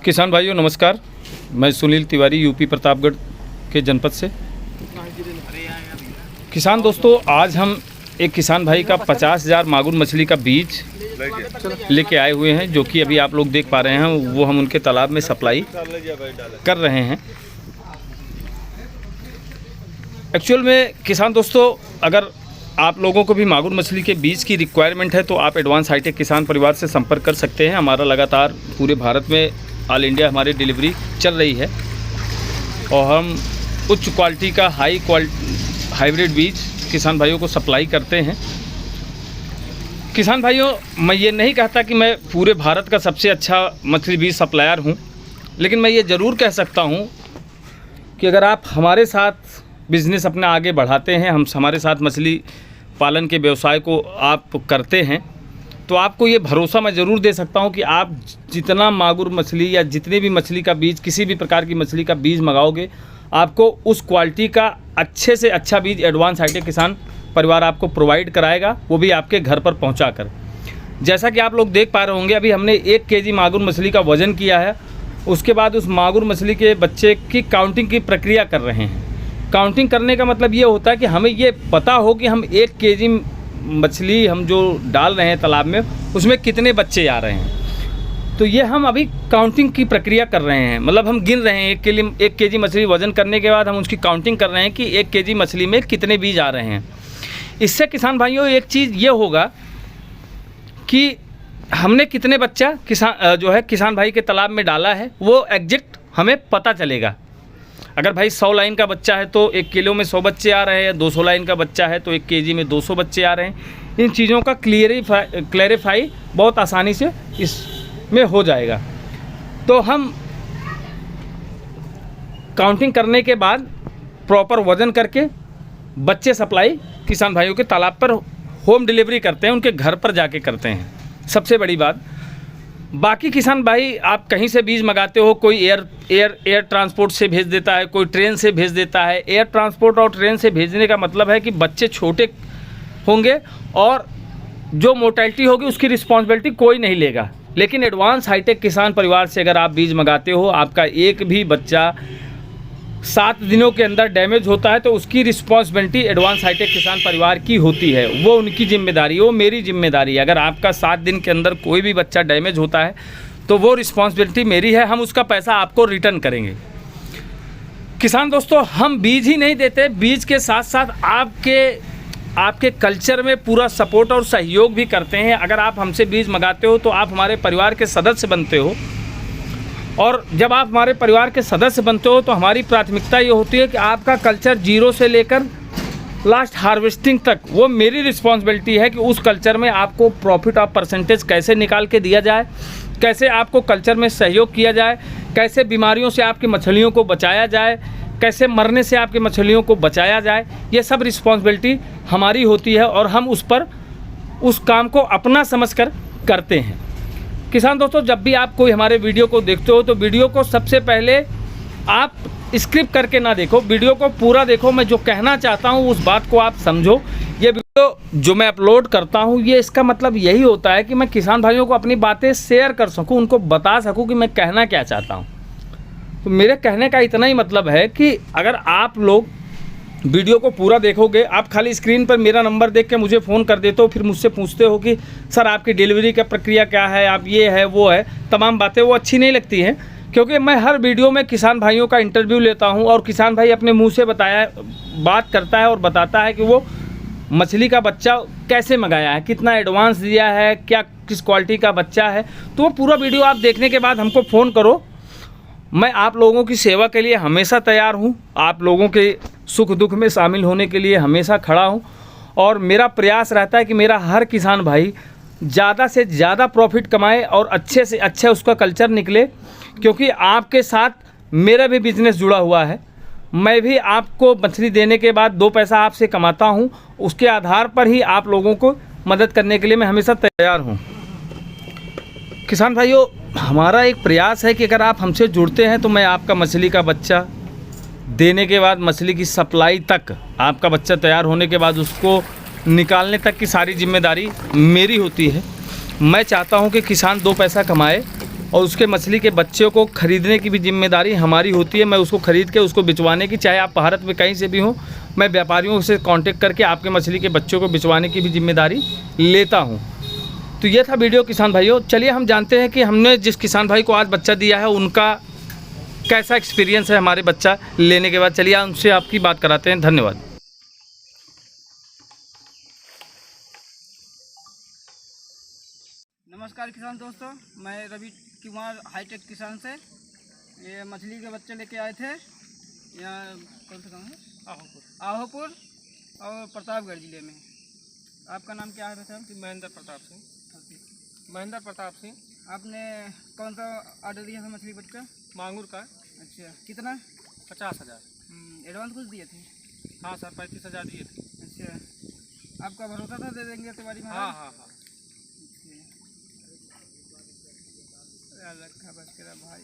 किसान भाइयों नमस्कार। मैं सुनील तिवारी यूपी प्रतापगढ़ के जनपद से। किसान दोस्तों, आज हम एक किसान भाई का 50,000 मागुर मछली का बीज लेके आए हुए हैं, जो कि अभी आप लोग देख पा रहे हैं। वो हम उनके तालाब में सप्लाई कर रहे हैं। एक्चुअल में किसान दोस्तों, अगर आप लोगों को भी मागुर मछली के बीज की रिक्वायरमेंट है तो आप एडवांस हाईटेक किसान परिवार से संपर्क कर सकते हैं। हमारा लगातार पूरे भारत में ऑल इंडिया हमारी डिलीवरी चल रही है और हम उच्च क्वालिटी का हाइब्रिड बीज किसान भाइयों को सप्लाई करते हैं। किसान भाइयों, मैं ये नहीं कहता कि मैं पूरे भारत का सबसे अच्छा मछली बीज सप्लायर हूँ, लेकिन मैं ये ज़रूर कह सकता हूँ कि अगर आप हमारे साथ बिज़नेस अपना आगे बढ़ाते हैं, हमारे साथ मछली पालन के व्यवसाय को आप करते हैं, तो आपको ये भरोसा मैं ज़रूर दे सकता हूँ कि आप जितना मागुर मछली या जितने भी मछली का बीज, किसी भी प्रकार की मछली का बीज मंगाओगे, आपको उस क्वालिटी का अच्छे से अच्छा बीज एडवांस हाईटेक किसान परिवार आपको प्रोवाइड कराएगा, वो भी आपके घर पर पहुँचा कर। जैसा कि आप लोग देख पा रहे होंगे, अभी हमने 1 केजी मागुर मछली का वज़न किया है। उसके बाद उस मागुर मछली के बच्चे की काउंटिंग की प्रक्रिया कर रहे हैं। काउंटिंग करने का मतलब ये होता है कि हमें ये पता हो कि हम 1 केजी मछली हम जो डाल रहे हैं तालाब में, उसमें कितने बच्चे आ रहे हैं। तो ये हम अभी काउंटिंग की प्रक्रिया कर रहे हैं, मतलब हम गिन रहे हैं। 1 केजी मछली वज़न करने के बाद हम उसकी काउंटिंग कर रहे हैं कि 1 केजी मछली में कितने बीज आ रहे हैं। इससे किसान भाइयों एक चीज़ ये होगा कि हमने कितने बच्चा किसान भाई के तालाब में डाला है, वो एग्जैक्ट हमें पता चलेगा। अगर भाई 100 लाइन का बच्चा है तो 1 किलो में 100 बच्चे आ रहे हैं, 200 लाइन का बच्चा है तो 1 केजी में 200 बच्चे आ रहे हैं। इन चीज़ों का क्लैरिफाई बहुत आसानी से इसमें हो जाएगा। तो हम काउंटिंग करने के बाद प्रॉपर वज़न करके बच्चे सप्लाई किसान भाइयों के तालाब पर होम डिलीवरी करते हैं, उनके घर पर जाके करते हैं। सबसे बड़ी बात, बाकी किसान भाई आप कहीं से बीज मंगाते हो, कोई एयर ट्रांसपोर्ट से भेज देता है, कोई ट्रेन से भेज देता है। एयर ट्रांसपोर्ट और ट्रेन से भेजने का मतलब है कि बच्चे छोटे होंगे और जो मोर्टेलिटी होगी उसकी रिस्पॉन्सिबिलिटी कोई नहीं लेगा। लेकिन एडवांस हाईटेक किसान परिवार से अगर आप बीज मंगाते हो, आपका एक भी बच्चा 7 दिनों के अंदर डैमेज होता है तो उसकी रिस्पॉन्सिबिलिटी एडवांस हाईटेक किसान परिवार की होती है। वो उनकी जिम्मेदारी है, वो मेरी जिम्मेदारी है। अगर आपका 7 दिन के अंदर कोई भी बच्चा डैमेज होता है तो वो रिस्पॉन्सिबिलिटी मेरी है, हम उसका पैसा आपको रिटर्न करेंगे। किसान दोस्तों, हम बीज ही नहीं देते, बीज के साथ साथ आपके कल्चर में पूरा सपोर्ट और सहयोग भी करते हैं। अगर आप हमसे बीज मंगाते हो तो आप हमारे परिवार के सदस्य बनते हो, और जब आप हमारे परिवार के सदस्य बनते हो तो हमारी प्राथमिकता ये होती है कि आपका कल्चर जीरो से लेकर लास्ट हार्वेस्टिंग तक, वो मेरी रिस्पॉन्सिबिलिटी है कि उस कल्चर में आपको प्रॉफिट ऑफ परसेंटेज कैसे निकाल के दिया जाए, कैसे आपको कल्चर में सहयोग किया जाए, कैसे बीमारियों से आपकी मछलियों को बचाया जाए, कैसे मरने से आपकी मछलियों को बचाया जाए। ये सब रिस्पॉन्सिबिलिटी हमारी होती है और हम उस काम को अपना समझकर करते हैं। किसान दोस्तों, जब भी आप कोई हमारे वीडियो को देखते हो तो वीडियो को सबसे पहले आप स्क्रिप्ट करके ना देखो, वीडियो को पूरा देखो। मैं जो कहना चाहता हूँ उस बात को आप समझो। ये वीडियो जो मैं अपलोड करता हूँ, ये इसका मतलब यही होता है कि मैं किसान भाइयों को अपनी बातें शेयर कर सकूँ, उनको बता सकूँ कि मैं कहना क्या चाहता हूँ। तो मेरे कहने का इतना ही मतलब है कि अगर आप लोग वीडियो को पूरा देखोगे, आप खाली स्क्रीन पर मेरा नंबर देख के मुझे फ़ोन कर देते हो, फिर मुझसे पूछते हो कि सर आपकी डिलीवरी का प्रक्रिया क्या है, आप ये है वो है, तमाम बातें, वो अच्छी नहीं लगती हैं। क्योंकि मैं हर वीडियो में किसान भाइयों का इंटरव्यू लेता हूं और किसान भाई अपने मुंह से बात करता है और बताता है कि वो मछली का बच्चा कैसे मंगाया है, कितना एडवांस दिया है, किस क्वालिटी का बच्चा है। तो वो पूरा वीडियो आप देखने के बाद हमको फ़ोन करो। मैं आप लोगों की सेवा के लिए हमेशा तैयार हूं, आप लोगों के सुख दुख में शामिल होने के लिए हमेशा खड़ा हूं। और मेरा प्रयास रहता है कि मेरा हर किसान भाई ज़्यादा से ज़्यादा प्रॉफिट कमाए और अच्छे से अच्छा उसका कल्चर निकले, क्योंकि आपके साथ मेरा भी बिजनेस जुड़ा हुआ है। मैं भी आपको मछली देने के बाद 2 पैसा आपसे कमाता हूं, उसके आधार पर ही आप लोगों को मदद करने के लिए मैं हमेशा तैयार हूं। किसान भाइयों, हमारा एक प्रयास है कि अगर आप हमसे जुड़ते हैं तो मैं आपका मछली का बच्चा देने के बाद मछली की सप्लाई तक, आपका बच्चा तैयार होने के बाद उसको निकालने तक की सारी जिम्मेदारी मेरी होती है। मैं चाहता हूं कि किसान 2 पैसा कमाए और उसके मछली के बच्चों को ख़रीदने की भी जिम्मेदारी हमारी होती है। मैं उसको ख़रीद के उसको बिचवाने की, चाहे आप भारत में कहीं से भी हों, मैं व्यापारियों से कांटेक्ट करके आपके मछली के बच्चों को बिचवाने की भी जिम्मेदारी लेता हूं। तो ये था वीडियो किसान भाइयों। चलिए हम जानते हैं कि हमने जिस किसान भाई को आज बच्चा दिया है उनका कैसा एक्सपीरियंस है हमारे बच्चा लेने के बाद। चलिए उनसे आपकी बात कराते हैं। धन्यवाद। नमस्कार किसान दोस्तों, मैं रवि कुमार हाईटेक किसान से ये मछली के बच्चे लेके आए थे। यहाँ कौन सा गाँव है? आहोपुर और प्रतापगढ़ ज़िले में। आपका नाम क्या है वैसे? महेंद्र प्रताप सिंह। आपने कौन सा ऑर्डर दिया था मछली बच्चा? मांगूर का। अच्छा, कितना? 50,000। एडवांस कुछ दिए थे? हाँ सर, 35,000 दिए थे। अच्छा, आपका भरोसा था दे देंगे तिवारी महाराज? हाँ। अच्छा, याद रखा बस तेरा भाई।